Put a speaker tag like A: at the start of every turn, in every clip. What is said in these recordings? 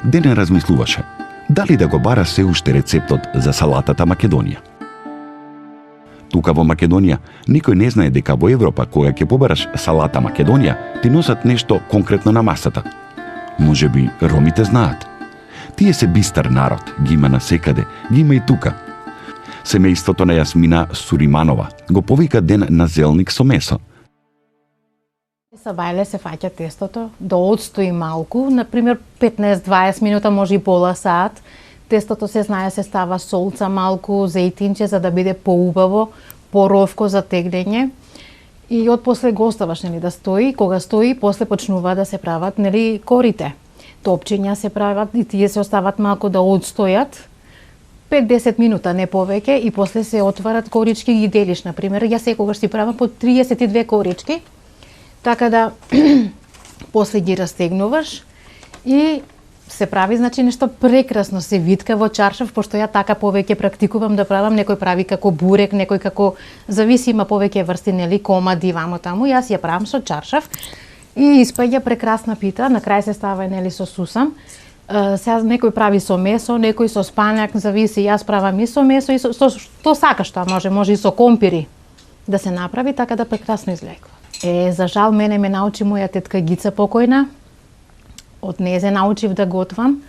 A: Дене размислуваше дали да го бара се уште рецептот за салатата Македонија. Тука во Македонија никој не знае дека во Европа кога ќе побараш салата Македонија ти носат нешто конкретно на масата. Можеби ромите знаат. Тие се бистар народ, ги има насекаде, ги има и тука. Семејството на Јасмина Суриманова го повика ден на зелник со месо.
B: Са бајле се фаќа тестото, да одстои малку, например 15-20 минута, може и пола сат. Тестото се знае се става солца малку, зејтинче за да биде поубаво, поровко за теглење. И од после го оставаш да стои, кога стои, после почнува да се прават корите. Топчења се прават и тие се остават малку да одстојат. 5-10 минута, не повеќе, и после се отварат корички и ги делиш. Например, ја секогаш си правам по 32 корички, така да после ги растегнуваш и се прави, значи, нешто прекрасно, се витка во чаршав, пошто ја така повеќе практикувам да правам, некој прави како бурек, некој како, зависи, има повеќе врсти, комади, вамо таму, јас ја правам со чаршав и испаѓа прекрасна пита, на крај се става, со сусам. Сега некој прави со месо, некој со спањак, зависи, јас правам и со месо, и со што сакаш, тоа може и со компири да се направи, така да прекрасно излегува. За жал, мене ме научи моја тетка Гица покојна, од незе научив да готвам,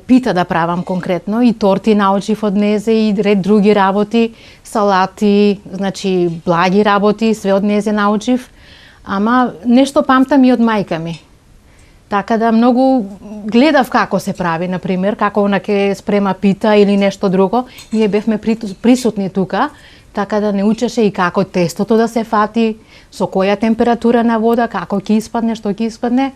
B: пита да правам конкретно, и торти научив од незе, и ред други работи, салати, значи благи работи, све од незе научив, ама нешто памтам и од мајка ми. Така да многу гледав како се прави, например, како она ке спрема пита или нешто друго. Ние бевме присутни тука, така да не учеше и како тестото да се фати, со која температура на вода, како ќе испадне, што ќе испадне.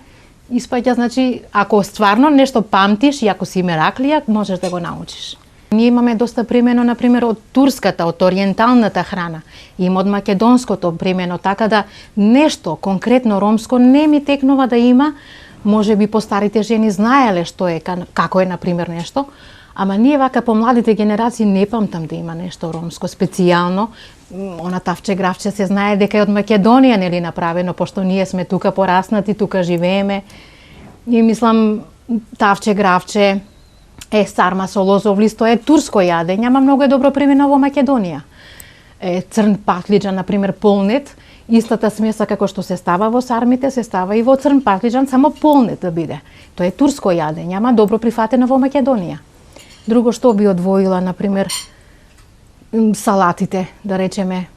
B: Испаѓа, значи, ако стварно нешто памтиш и ако си мераклија, можеш да го научиш. Ние имаме доста примено, например, од турската, од ориенталната храна, има од македонското примено, така да нешто конкретно ромско не ми текнува да има. Може би постарите жени знаеле што е, како е, например, нешто, ама ние вака по младите генерации не памтам да има нешто ромско специјално. Она тавче гравче се знае дека е од Македонија, направено, пошто ние сме тука пораснати, тука живееме. И мислам, тавче гравче, сарма со лозов лист, тоа е турско јадење, ама многу е добро примено во Македонија. Црн патлиџан, например, полнет, истата смеса како што се става во сармите, се става и во црн патлиџан, само полнет да биде. Тоа е турско јадење, ама добро прифатено во Македонија. Друго што би одвоила, например, салатите, да речеме,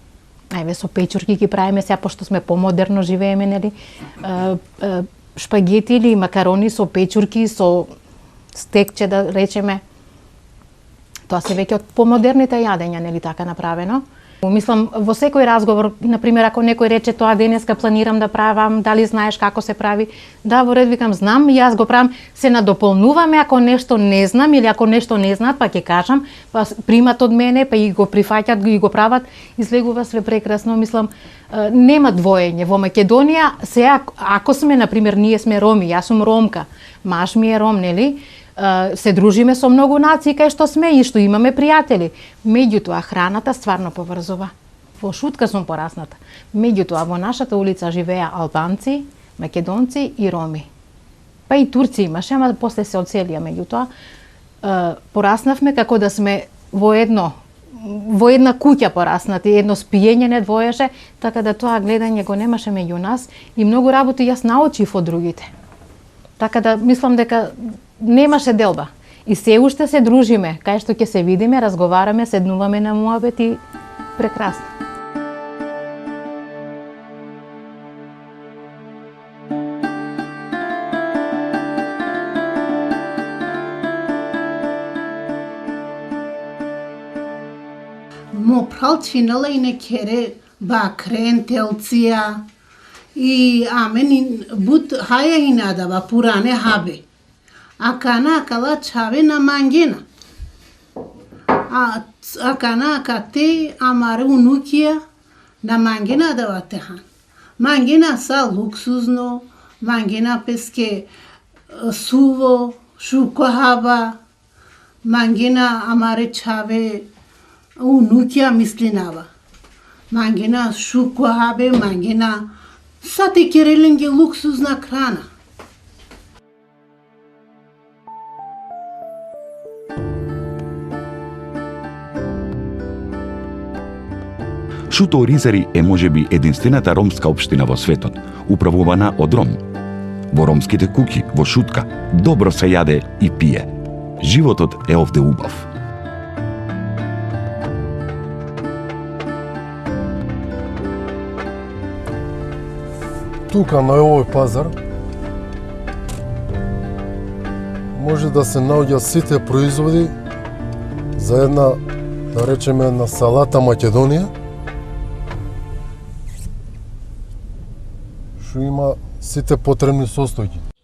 B: со печурки ги правиме сега, пошто сме помодерно живееме, шпагети или макарони со печурки, со стекче, да речеме. Тоа се веќе од помодерните јадења, така направено. Мислам, во секој разговор, например, ако некој рече тоа денеска планирам да правам, дали знаеш како се прави? Да, во ред, викам, знам, јас го правам, се надополнуваме, ако нешто не знам или ако нешто не знаат, па ќе кажам, па примат од мене, па и го прифаќат, и го прават, излегува све прекрасно. Мислам, нема двоење. Во Македонија, сега, ако сме, например, ние сме роми, јас сум ромка, маж ми е ром, се дружиме со многу нации кај што сме и што имаме пријатели. Меѓутоа, храната стварно поврзува. Во Шутка сум порасната. Меѓутоа, во нашата улица живеа албанци, македонци и роми. Па и турци имаше, ама после се одселија. Меѓутоа, пораснавме како да сме во една куќа пораснати, едно спиење не двоеше, така да тоа гледање го немаше меѓу нас и многу работи јас научив од другите. Така да мислам дека немаше делба. И се уште се дружиме, кај што ќе се видиме, разговараме, седнуваме на муабет и прекрасно.
C: Мо пралчинала и не кере бакрен, телција и амен бут хаја и надава пуране хабе. Акана акала чаве на мангена. Акана акате амаре унукија на мангена дава техан. Мангена са луксузно, мангена песке суво, шуко хаба, мангена амаре чаве унукија мислинава. mangena šuko habe, mangena sate kerelinge luksuzna hrana.
A: Шуто Оризари е можеби единствената ромска општина во светот, управувана од Ром. Во ромските куќи, во Шутка, добро се јаде и пие. Животот е овде убав.
D: Тука на овој пазар може да се наоѓа сите производи за една, да речеме, една салата Македонија, што има сите потребни состојки.